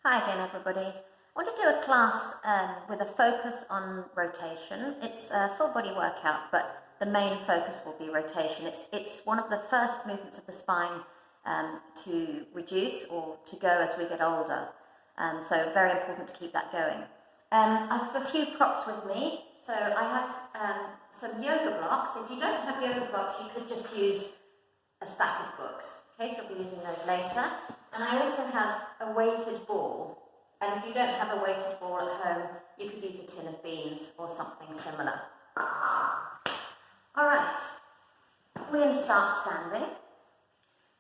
Hi again, everybody. I want to do a class with a focus on rotation. It's a full body workout, but the main focus will be rotation. It's one of the first movements of the spine to reduce or to go as we get older. So very important to keep that going. I have a few props with me. So I have some yoga blocks. If you don't have yoga blocks, you could just use a stack of books. Okay, so we'll be using those later. And I also have a weighted ball. And if you don't have a weighted ball at home, you could use a tin of beans or something similar. Alright, we're going to start standing.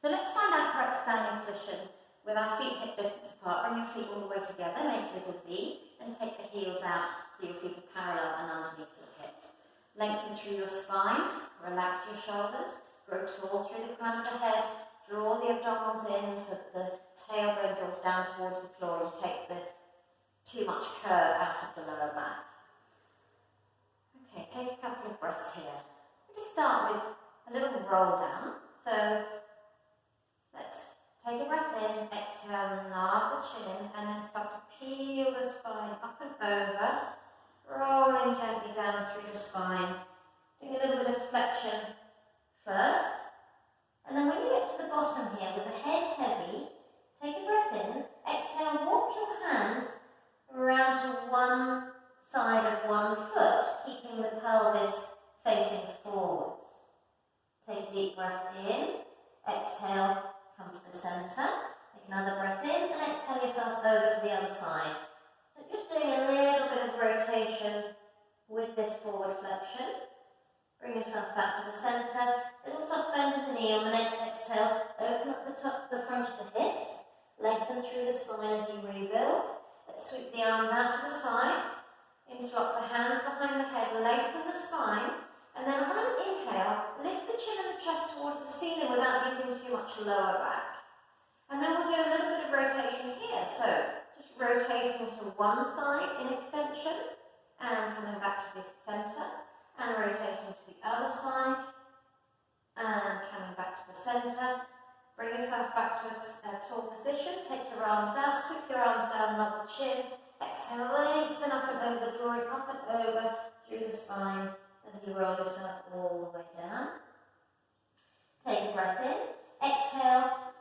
So let's find our correct standing position with our feet hip distance apart. Bring your feet all the way together, make a little V, then take the heels out so your feet are parallel and underneath your hips. Lengthen through your spine, relax your shoulders, grow tall through the crown of the head, draw the abdominals in so that the tailbone draws down towards the floor. You take the too much curve out of the lower back. Okay, take a couple of breaths here. We'll just start with a little roll down. So let's take a breath in, exhale, nod the chin, and then start to peel the spine up and over, rolling gently down through the spine, doing a little bit of flexion first. And then when you get to the bottom here, with the head heavy, take a breath in, exhale, walk your hands around to one side of one foot, keeping the pelvis facing forwards. Take a deep breath in, exhale, come to the centre, take another breath in, and exhale yourself over to the other side. So just doing a little bit of rotation with this forward flexion. Bring yourself back to the centre, little soft bend in the knee. On the next exhale, open up the front of the hips, lengthen through the spine as you rebuild. Let's sweep the arms out to the side, interlock the hands behind the head, lengthen the spine, and then on an inhale, lift the chin and the chest towards the ceiling without using too much lower back. And then we'll do a little bit of rotation here, so just rotating to one side in extension, and coming back to the centre. And rotating to the other side, and coming back to the centre. Bring yourself back to a tall position, take your arms out, sweep your arms down, nod the chin, exhale, lengthen up and over, drawing up and over through the spine as you roll yourself all the way down. Take a breath in, exhale,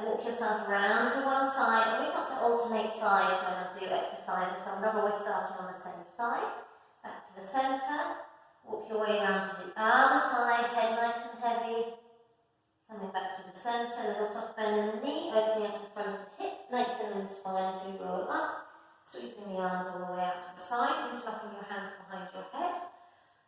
walk yourself round to one side. Always have to alternate sides when I do exercises, so I'm not always starting on the same side. Back to the centre, walk your way around to the other side, head nice and heavy. Coming back to the centre, a little soft bend in the knee, opening up the front of the hips, lengthening the spine as you roll up, sweeping the arms all the way out to the side, interlocking your hands behind your head,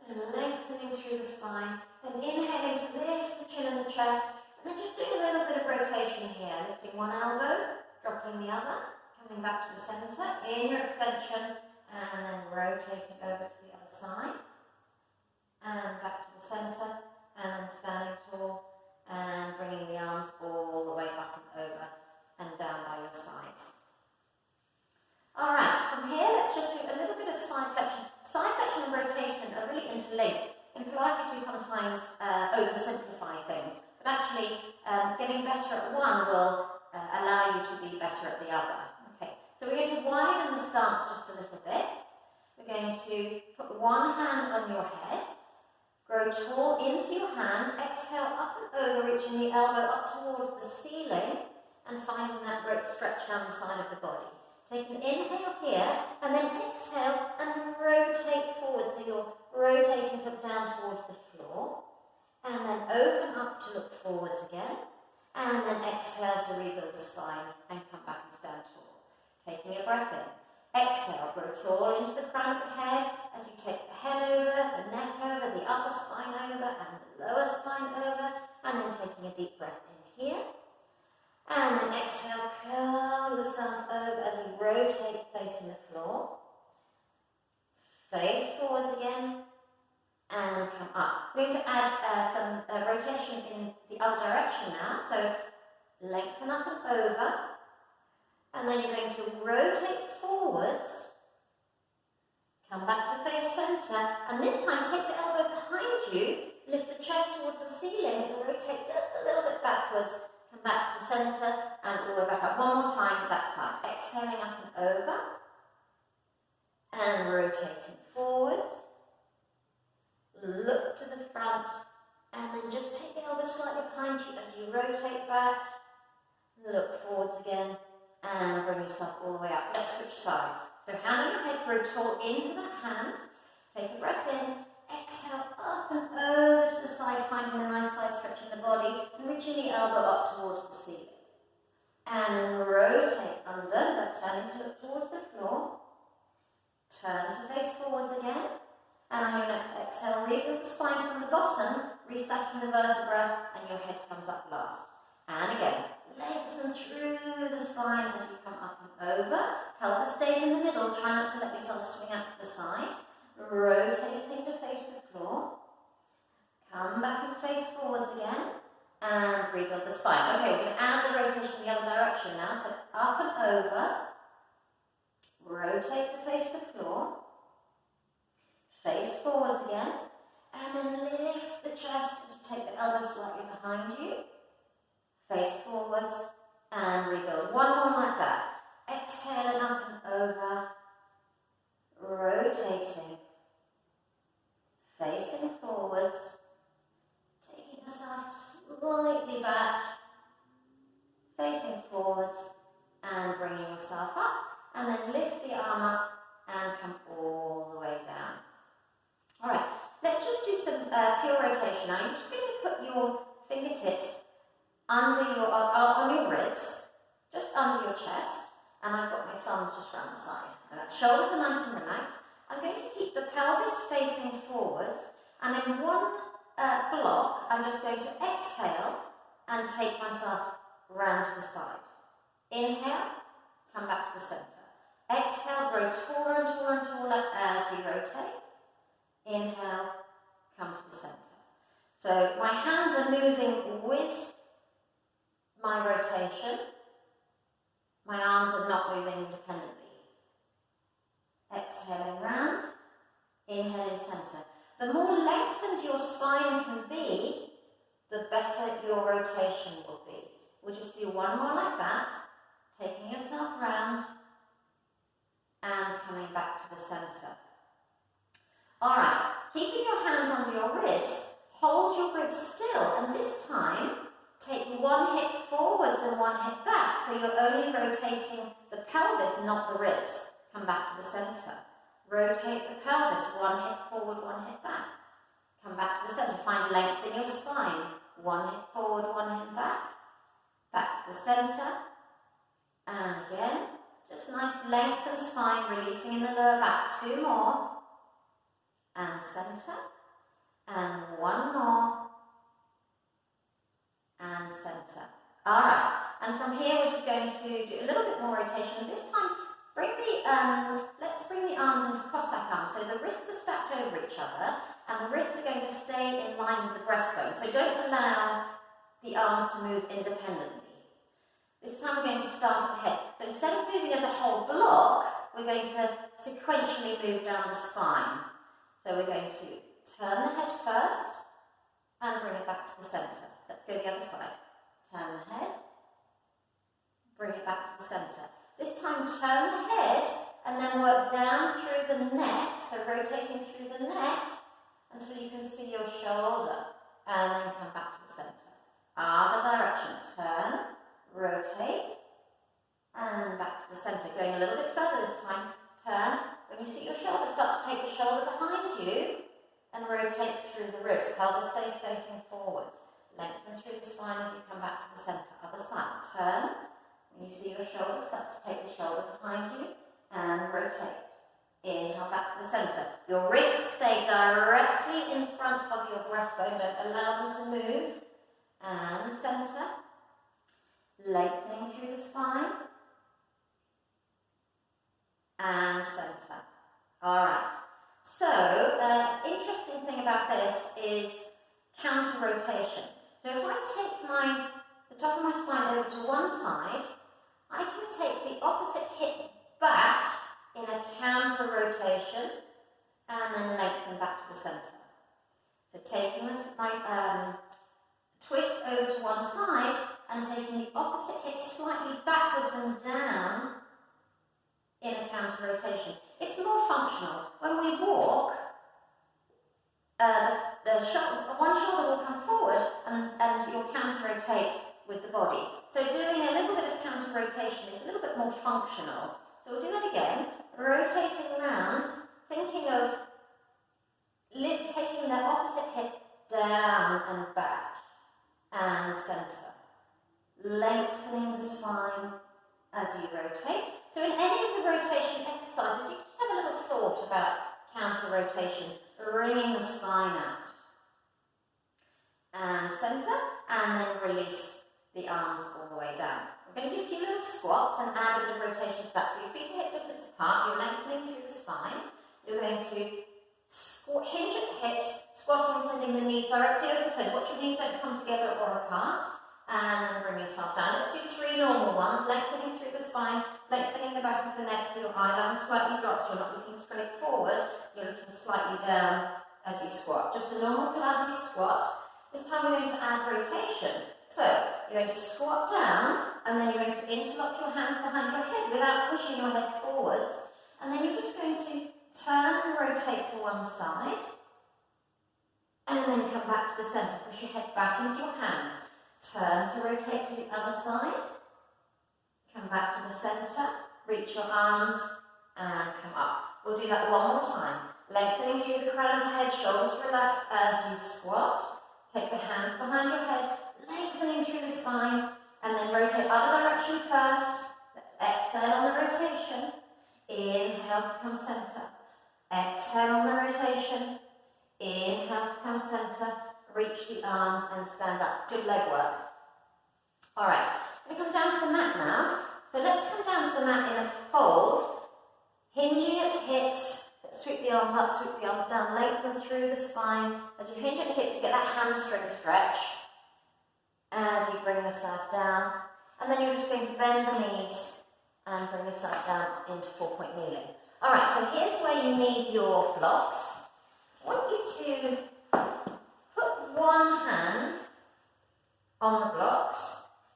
and lengthening through the spine, then inhaling to lift the chin and the chest, and then just doing a little bit of rotation here, lifting one elbow, dropping the other, coming back to the centre, in your extension, and then rotating over to the other side, and back to the centre, and then standing tall, and bringing the arms all the way back and over, and down by your sides. Alright, from here let's just do a little bit of side flexion. Side flexion and rotation are really interlinked. In Pilates we sometimes oversimplify things, but actually getting better at one will allow you to be better at the other. So we're going to widen the stance just a little bit. We're going to put one hand on your head, grow tall into your hand, exhale up and over, reaching the elbow up towards the ceiling and finding that great stretch down the side of the body. Take an inhale here and then exhale and rotate forward. So you're rotating look down towards the floor and then open up to look forwards again and then exhale to rebuild the spine and come back and stand tall. Taking a breath in. Exhale, grow tall into the crown of the head as you take the head over, the neck over, the upper spine over, and the lower spine over, and then taking a deep breath in here. And then exhale, curl yourself over as you rotate facing the floor. Face forwards again, and come up. We're going to add some rotation in the other direction now, so lengthen up and over. And then you're going to rotate forwards, come back to face centre, and this time take the elbow behind you, lift the chest towards the ceiling and rotate just a little bit backwards, come back to the centre and all the way back up. One more time, that side. Exhaling up and over and rotating forwards. Look to the front and then just take the elbows slightly behind you as you rotate back. Look forwards again and bring yourself all the way up. Let's switch sides. So hand on your head, grow tall into that hand. Take a breath in. Exhale up and over to the side, finding a nice side stretch in the body and reaching the elbow up towards the ceiling. And then rotate under, but turning to look towards the floor. Turn to face forwards again. And on your next exhale, rebuild the spine from the bottom, restacking the vertebra, and your head comes up last. And again, lengthen through the spine as you come up and over. Pelvis stays in the middle, try not to let yourself swing out to the side. Rotating to face the floor. Come back and face forwards again. And rebuild the spine. Okay, we're going to add the rotation the other direction now. So up and over. Rotate to face the floor. Face forwards again. And then lift the chest as you take the elbows slightly behind you. Face forwards. And rebuild. One more like that. Exhaling up and over. Rotating. Facing forwards. Taking yourself slightly back. Facing forwards. And bringing yourself up. And then lift the arm up and come all the way down. Alright, let's just do some pure rotation. Now you're just going to put your fingertips under your, on your ribs, just under your chest. And I've got my thumbs just around the side. And that shoulders are nice and relaxed. I'm going to keep the pelvis facing forwards. And in one block, I'm just going to exhale and take myself round to the side. Inhale, come back to the centre. Exhale, grow taller and taller and taller as you rotate. Inhale, come to the centre. So my hands are moving with my rotation. My arms are not moving independently. Exhaling round, inhaling centre. The more lengthened your spine can be, the better your rotation will be. We'll just do one more like that, taking yourself round and coming back to the centre. Alright, keeping your hands under your ribs, hold your ribs still, and this time take one hip forwards and one hip back, so you're only rotating the pelvis, not the ribs. Come back to the centre. Rotate the pelvis, one hip forward, one hip back. Come back to the centre, find length in your spine. One hip forward, one hip back. Back to the centre. And again, just nice length and spine, releasing in the lower back. Two more. And centre. And one more. And centre. Alright, and from here we're just going to do a little bit more rotation. This time, let's bring the arms into Cossack arms. So the wrists are stacked over each other, and the wrists are going to stay in line with the breastbone. So don't allow the arms to move independently. This time we're going to start at the head. So instead of moving as a whole block, we're going to sequentially move down the spine. So we're going to turn the head first and bring it back to the centre. Let's go the other side. Turn the head, bring it back to the centre. This time turn the head and then work down through the neck, so rotating through the neck until you can see your shoulder, and then come back to the centre. Other direction, turn, rotate, and back to the centre. Going a little bit further this time, turn. When you see your shoulder, start to take the shoulder behind you and rotate through the ribs. Pelvis stays facing forwards. Lengthen through the spine as you come back to the centre. Other side, turn. When you see your shoulder, start to take the shoulder behind you and rotate. Inhale back to the centre. Your wrists stay directly in front of your breastbone. Don't allow them to move. And centre. Lengthening through the spine. And centre. Alright. So, interesting thing about this is counter rotation. So if I take the top of my spine over to one side, I can take the opposite hip back in a counter rotation and then lengthen back to the centre. So taking my twist over to one side and taking hip slightly backwards and down in a counter rotation. It's more functional. When we walk, one shoulder will come forward and you'll counter rotate with the body. So doing a little bit of counter rotation is a little bit more functional. So we'll do that again, rotating around, thinking of taking the opposite hip down and back and centre, lengthening the spine as you rotate. So in any of the rotation exercises, you can have a little thought about counter rotation, bringing the spine out. And centre, and then release the arms all the way down. We're going to do a few little squats and add a bit of rotation to that. So your feet are hip distance apart, you're lengthening through the spine. You're going to hinge at the hips, squatting, sending the knees directly over the toes. Watch your knees don't come together or apart. And then bring yourself down. Let's do 3 normal ones, lengthening through the spine, lengthening the back of the neck so your eye line slightly drops. You're not looking straight forward, you're looking slightly down as you squat. Just a normal Pilates squat. This time we're going to add rotation. So you're going to squat down, and then you're going to interlock your hands behind your head without pushing your head forwards. And then you're just going to turn and rotate to one side, and then come back to the centre. Push your head back into your hands. Turn to rotate to the other side. Come back to the centre. Reach your arms and come up. We'll do that one more time. Lengthening through the crown of the head, shoulders relaxed as you squat. Take the hands behind your head, lengthening through the spine, and then rotate other direction first. Let's exhale on the rotation. Inhale to come centre. Exhale on the rotation. Inhale to come centre. Reach the arms and stand up. Good leg work. Alright, we're going to come down to the mat now. So let's come down to the mat in a fold, hinging at the hips. Let's sweep the arms up, sweep the arms down, lengthen through the spine. As you hinge at the hips, you get that hamstring stretch as you bring yourself down. And then you're just going to bend the knees and bring yourself down into 4-point kneeling. Alright, so here's where you need your blocks. I want you to put one hand on the blocks.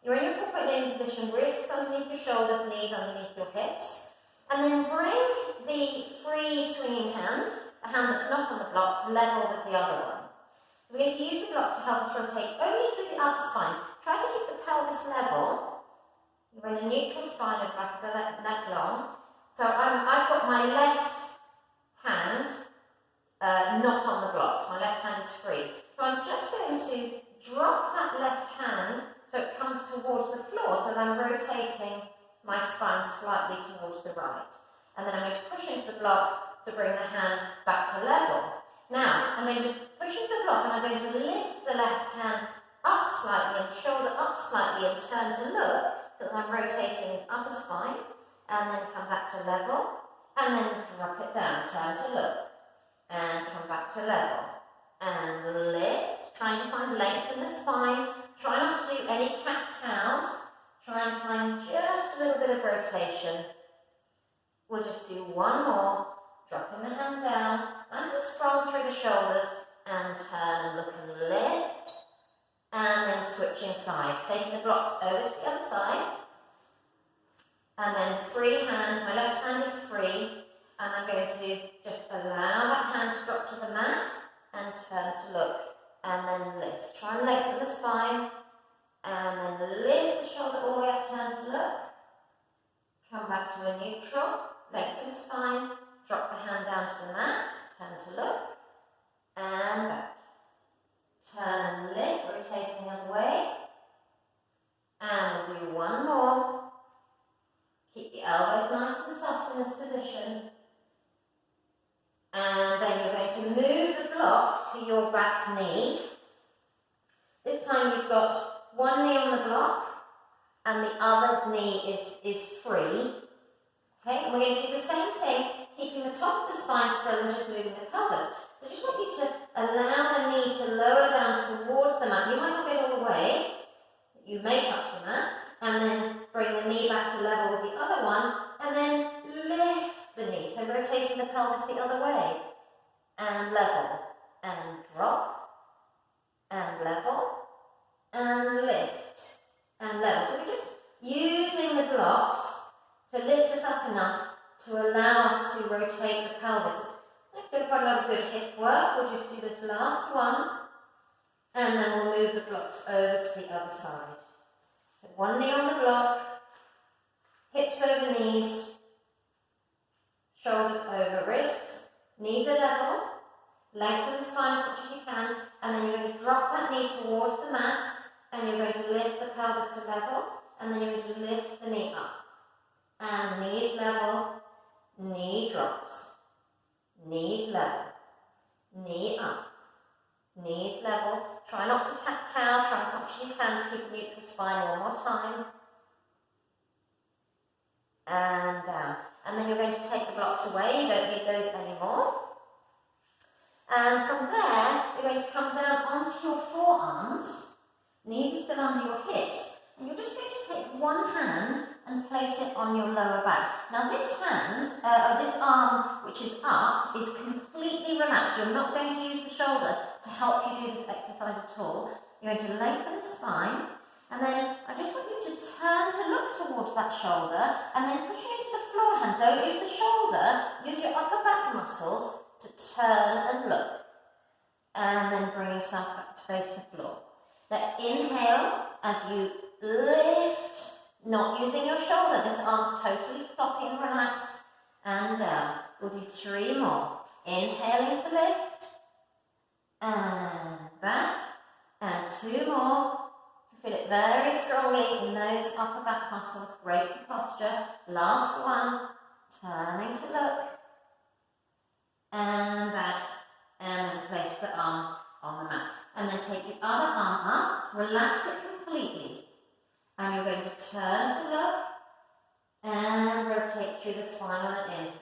You're in your 4-point kneeling position, wrists underneath your shoulders, knees underneath your hips. And then bring the free swinging hand, the hand that's not on the blocks, level with the other one. So we're going to use the blocks to help us rotate only through the upper spine. Try to keep the pelvis level. You're in a neutral spine at the back of the neck long. So I've got my left hand not on the blocks. My left hand is free. So I'm just going to drop that left hand so it comes towards the floor, so that I'm rotating my spine slightly towards the right. And then I'm going to push into the block to bring the hand back to level. Now, I'm going to push into the block and I'm going to lift the left hand up slightly and shoulder up slightly and turn to look, so that I'm rotating upper spine, and then come back to level, and then drop it down, turn to look, and come back to level, and lift, trying to find length in the spine. Try not to do any cat-cows. Try and find just a little bit of rotation. We'll just do one more, dropping the hand down, nice and strong through the shoulders, and turn and look and lift, and then switching sides, taking the blocks over to the other side, and then free hand, my left hand is free, and I'm going to just allow that hand to drop to the mat, and turn to look, and then lift. Try and lengthen the spine, and then lift the shoulder all the way up, turn to look, come back to a neutral, lengthen the spine, drop the hand down to the mat, turn to look, and back. Turn and lift, rotating the other way, and we'll do one more. Keep the elbows nice and soft in this position, and then you're going to move the block to your back knee. This time you've got one knee on the block, and the other knee is free. Okay, and we're going to do the same thing, keeping the top of the spine still and just moving the pelvis. So I just want you to allow the knee to lower down towards the mat. You might not get all the way, you may touch the mat, and then bring the knee back to level with the other one, and then lift the knee. So rotating the pelvis the other way, and level, and drop, and level, and lift, and level. So we're just using the blocks to lift us up enough to allow us to rotate the pelvis. It's quite a lot of good hip work. We'll just do this last one, and then we'll move the blocks over to the other side. So one knee on the block, hips over knees, shoulders over wrists, knees are level, lengthen the spine as much as you can, and then you're going to drop that knee towards the mat, and you're going to lift the pelvis to level, and then you're going to lift the knee up. And knees level, knee drops, knees level, knee up, knees level. Try not to cat-cow, try as much as you can to keep a neutral spine. One more time. And down. And then you're going to take the blocks away, you don't need those anymore. And from there, you're going to come down onto your forearms, knees are still under your hips, and you're just going to take one hand and place it on your lower back. Now this hand, this arm which is up, is completely relaxed. You're not going to use the shoulder to help you do this exercise at all. You're going to lengthen the spine, and then I just want you to turn to look towards that shoulder, and then pushing into the floor hand. Don't use the shoulder, use your upper back muscles to turn and look. And then bring yourself back to face the floor. Let's inhale as you lift, not using your shoulder. This arm's totally floppy and relaxed. And down. We'll do 3 more. Inhaling to lift. And back. And 2 more. Feel it very strongly in those upper back muscles. Great for posture. Last one. Turning to look. And back. And then place the arm on the mat. And then take the other arm up. Relax it completely. And you're going to turn to look. And rotate through the spine on an inhale.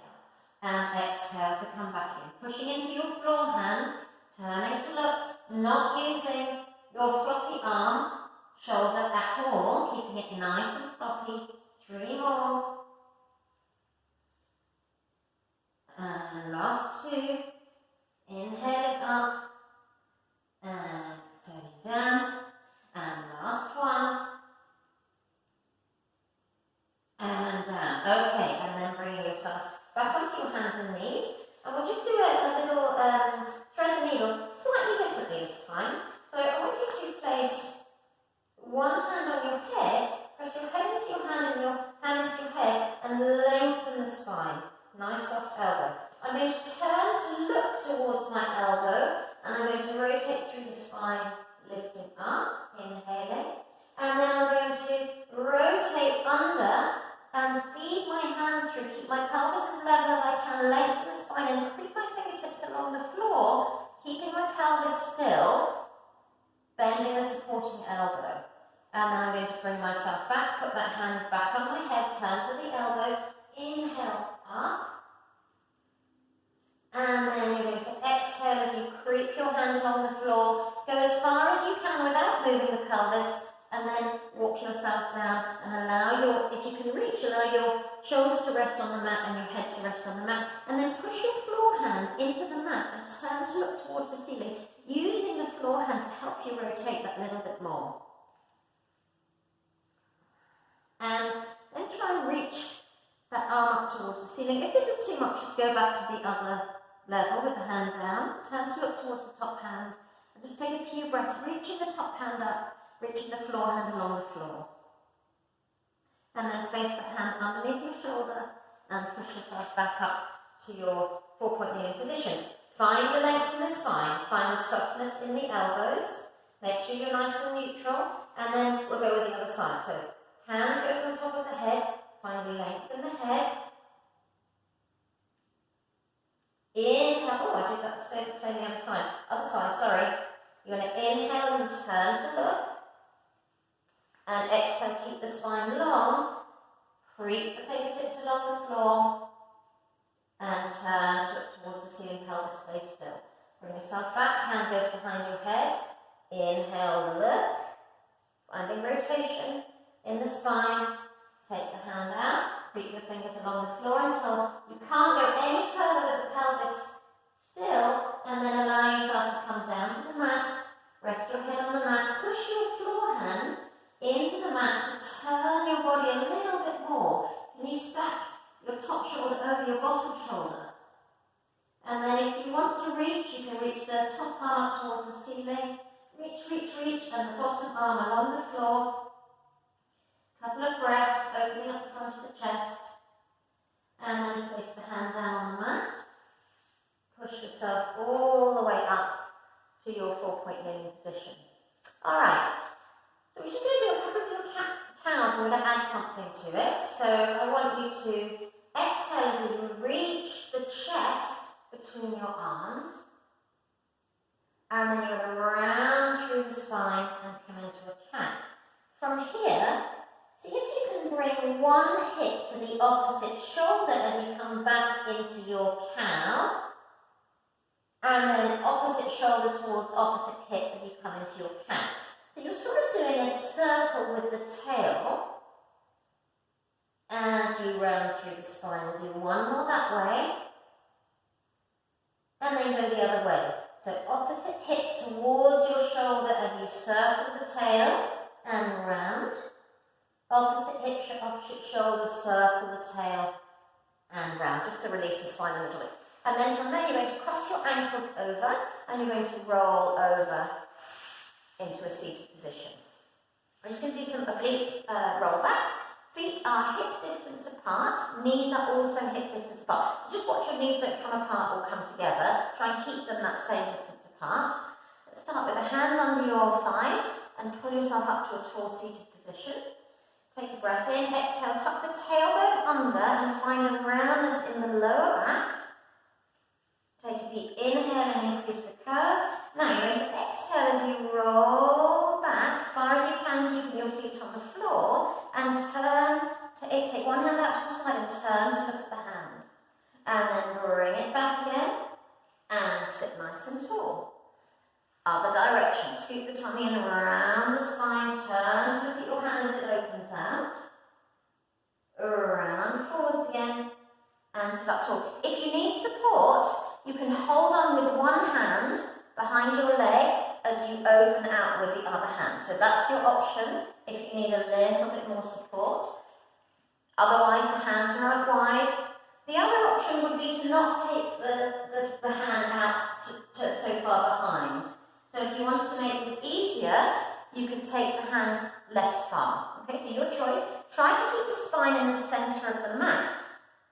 And exhale to come back in. Pushing into your floor hand. Turning to look. Not using your floppy arm, shoulder at all. Keeping it nice and floppy. 3 more. And last 2. Inhaling up. And exhaling down. And last one. And down. Okay, and then bringing yourself back onto your hands and knees. And we'll just do a little thread the needle slightly differently this time. So I want you to place one hand on your head, press your head into your hand and your hand into your head, and lengthen the spine. Nice soft elbow. I'm going to turn to look towards my elbow, and I'm going to rotate through the spine, lifting up, inhaling. And then I'm going to rotate under and feed my hand through, keep my pelvis as level as I can, lengthen the spine and creep my fingertips along the floor, keeping my pelvis still, bending the supporting elbow. And then I'm going to bring myself back, put that hand back on my head, turn to the elbow, inhale up. And then you're going to exhale as you creep your hand along the floor, go as far as you can without moving the pelvis, and then walk yourself down and allow your, if you can reach, allow your shoulders to rest on the mat and your head to rest on the mat, and then push your floor hand into the mat and turn to look towards the ceiling, using the floor hand to help you rotate that little bit more. And then try and reach that arm up towards the ceiling. If this is too much, just go back to the other level with the hand down, turn to look towards the top hand, and just take a few breaths, reaching the top hand up, reaching the floor hand along the floor. And then place the hand underneath your shoulder and push yourself back up to your 4-point kneeling position. Find the length in the spine, find the softness in the elbows, make sure you're nice and neutral, and then we'll go with the other side. So hand goes on top of the head, find the length in the head. Inhale, oh I did that same the other side, sorry. You're going to inhale and turn to look. And exhale, keep the spine long. Creep the fingertips along the floor. And turn to look towards the ceiling, pelvis, stay still. Bring yourself back, hand goes behind your head. Inhale, look. Finding rotation in the spine. Take the hand out, creep your fingers along the floor until you can't go any further with the pelvis still, and then allow yourself to come down to the mat, rest your head on the mat, push your floor hand into the mat to turn your body over your bottom shoulder. And then if you want to reach, you can reach the top arm up towards the ceiling. Reach, and the bottom arm along the floor. Couple of breaths, opening up the front of the chest. And then place the hand down on the mat. Push yourself all the way up to your 4-point kneeling position. Alright, so we're just going to do a couple of little cows. We're going to add something to it. So I want you to exhale as you reach the chest between your arms. And then you're going to round through the spine and come into a cat. From here, see if you can bring one hip to the opposite shoulder as you come back into your cow. And then opposite shoulder towards opposite hip as you come into your cat. So you're sort of doing a circle with the tail as you round through the spine. We'll do one more that way. And then go the other way. So opposite hip towards your shoulder as you circle the tail and round. Opposite hip, opposite shoulder, circle the tail and round, just to release the spine a little bit. And then from there you're going to cross your ankles over and you're going to roll over into a seated position. We're just going to do some oblique rollbacks. Feet are hip distance apart, knees are also hip distance apart. So just watch your knees don't come apart or come together. Try and keep them that same distance apart. Let's start with the hands under your thighs and pull yourself up to a tall seated position. Take a breath in, exhale, tuck the tailbone under and find a roundness in the lower back. Take a deep inhale and increase the curve. Now you're going to exhale as you roll back as far as you can, keeping your feet on the floor, and take one hand out to the side and turn to look at the hand. And then bring it back again and sit nice and tall. Other direction, scoop the tummy in around the spine, turn to look at your hand as it opens out. Around, forwards again, and sit up tall. If you need support, you can hold on with one hand behind your leg as you open out with the other hand. So that's your option if you need a little bit more support. Otherwise, the hands are out wide. The other option would be to not take the hand out so far behind. So if you wanted to make this easier, you could take the hand less far. Okay, so your choice. Try to keep the spine in the centre of the mat.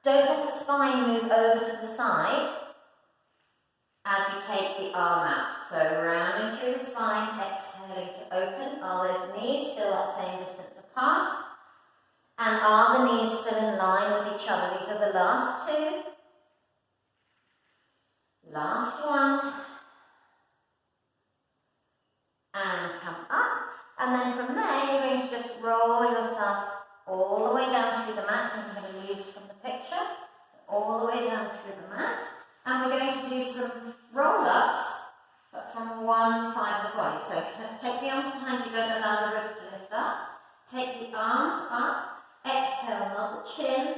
Don't let the spine move over to the side as you take the arm out. So rounding through the spine, exhaling to open. Are those knees still that same distance apart? And are the knees still in line with each other? These are the last two. Last one. And come up. And then from there, you're going to just roll yourself all the way down through the mat. I'm going to use from the picture. So all the way down through the mat. And we're going to do some roll-ups, but from one side of the body. So let's take the arms behind you, don't allow the ribs to lift up. Take the arms up, exhale, nod the chin,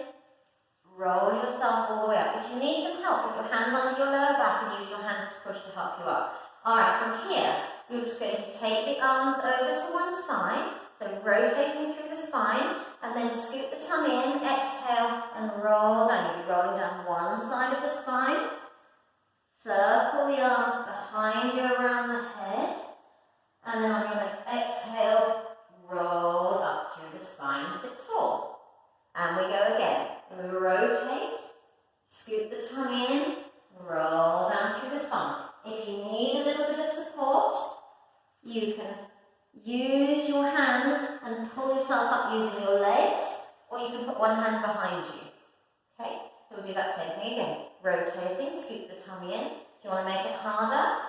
roll yourself all the way up. If you need some help, put your hands under your lower back and use your hands to push to help you up. Alright, from here, you're just going to take the arms over to one side, so rotating through the spine, and then scoop the tummy in, exhale, and roll down. You'll be rolling down one side of the spine. Circle the arms behind you around the head. And then on your next exhale, roll up through the spine and sit tall. And we go again. And we rotate, scoop the tummy in, roll down through the spine. If you need a little bit of support, you can use your hands and pull yourself up using your legs, or you can put one hand behind you. Okay, so we'll do that same thing again. Rotating, scoop the tummy in. If you want to make it harder,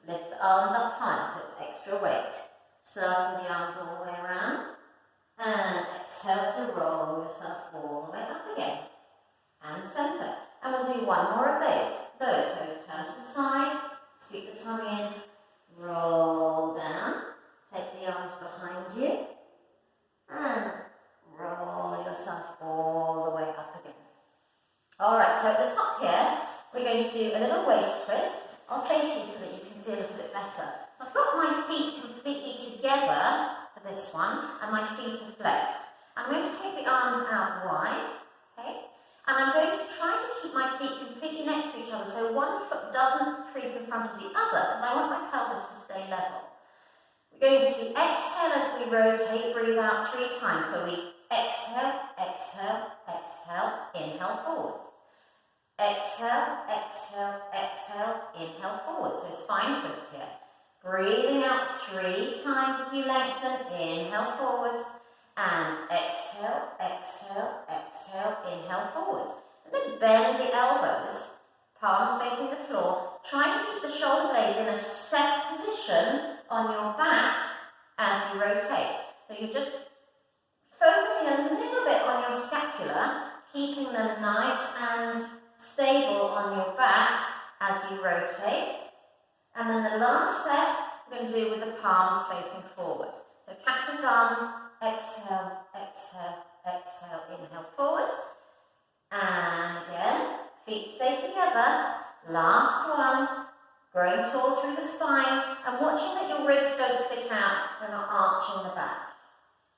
lift the arms up high so it's extra weight. Circle the arms all the way around. And exhale to roll yourself all the way up again. And centre. And we'll do one more of those. So you turn to the side, scoop the tummy in, roll down. Take the arms behind you and roll yourself all the way up again. Alright, so at the top here, we're going to do a little waist twist. I'll face you so that you can see a little bit better. So I've got my feet completely together for this one, and my feet are flexed. I'm going to take the arms out wide, okay? And I'm going to try one foot doesn't creep in front of the other, because I want my pelvis to stay level. We're going to exhale as we rotate, breathe out 3 times. So we exhale, exhale, exhale, inhale forwards. Exhale, exhale, exhale, inhale forward. So spine twist here. Breathing out 3 times as you lengthen, inhale forwards. And exhale, exhale, exhale, inhale forwards. And then bend the elbows, palms facing the floor. Try to keep the shoulder blades in a set position on your back as you rotate. So you're just focusing a little bit on your scapula, keeping them nice and stable on your back as you rotate. And then the last set we're going to do with the palms facing forward. So cactus arms, exhale, exhale, exhale, inhale forwards. And again, feet stay together. Last one. Growing tall through the spine and watching that your ribs don't stick out. We're not arching the back.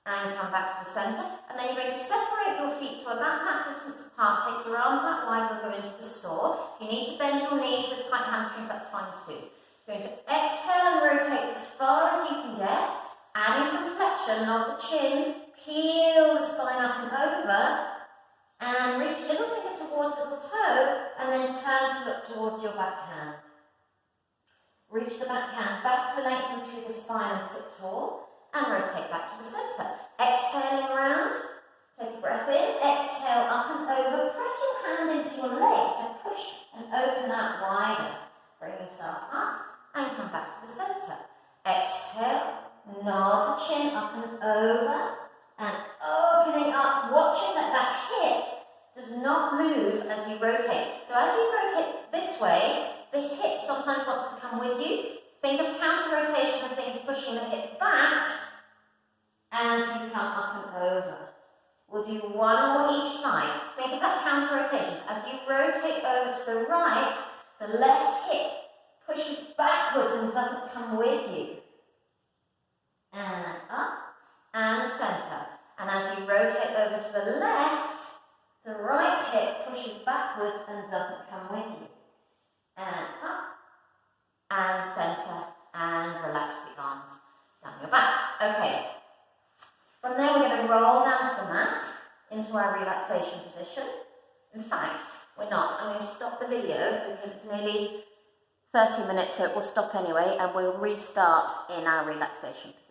And come back to the centre. And then you're going to separate your feet to about mat distance apart. Take your arms out wide. We'll go into the saw. If you need to bend your knees with tight hamstrings, that's fine too. You're going to exhale and rotate as far as you can get. Adding some flexion of the chin. Peel the spine up and over. And reach little finger towards little toe. And then turn to look towards your backhand. Reach the backhand back to lengthen through the spine and sit tall. And rotate back to the centre. Exhaling round. Take a breath in. Exhale up and over. Press your hand into your leg to push and open out wider. Bring yourself up and come back to the centre. Exhale. Nod the chin up and over. And opening up. Watching that that hip does not move as you rotate. So as you rotate this way, this hip sometimes wants to come with you. Think of counter rotation and think of pushing the hip back as you come up and over. We'll do one more each side. Think of that counter rotation. As you rotate over to the right, the left hip pushes backwards and doesn't come with you. And up and centre. And as you rotate over to the left, the right hip pushes backwards and doesn't come with you. And up and centre and relax the arms down your back. Okay. From there we're going to roll down to the mat into our relaxation position. In fact, we're not. I'm going to stop the video because it's nearly 30 minutes, so it will stop anyway, and we'll restart in our relaxation position.